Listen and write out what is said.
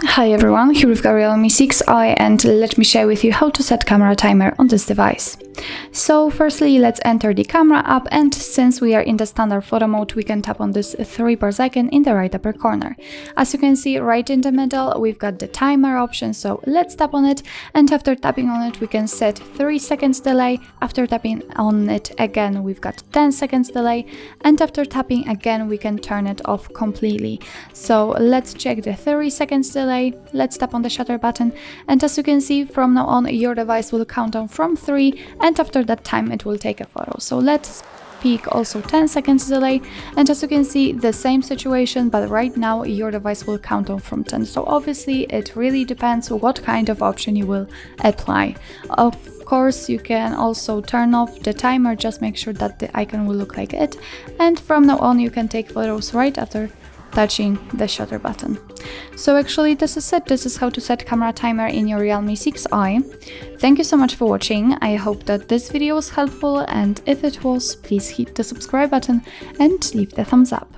Hi everyone, here we've got Realme 6i and let me share with you how to set camera timer on this device. So firstly, let's enter the camera app, and since we are in the standard photo mode, we can tap on this 3+ icon in the right upper corner. As you can see right in the middle, we've got the timer option, so let's tap on it, and after tapping on it we can set 3 seconds delay. After tapping on it again, we've got 10 seconds delay, and after tapping again we can turn it off completely. So let's check the 3 seconds delay. Let's tap on the shutter button, and as you can see, from now on your device will count down from 3, and after that time it will take a photo. So let's pick also 10 seconds delay, and as you can see, the same situation, but right now your device will count down from 10. So obviously it really depends what kind of option you will apply. Of course, you can also turn off the timer, just make sure that the icon will look like it, and from now on you can take photos right after touching the shutter button. So actually this is it. This is how to set camera timer in your Realme 6i. Thank you so much for watching. I hope that this video was helpful, and if it was, please hit the subscribe button and leave the thumbs up.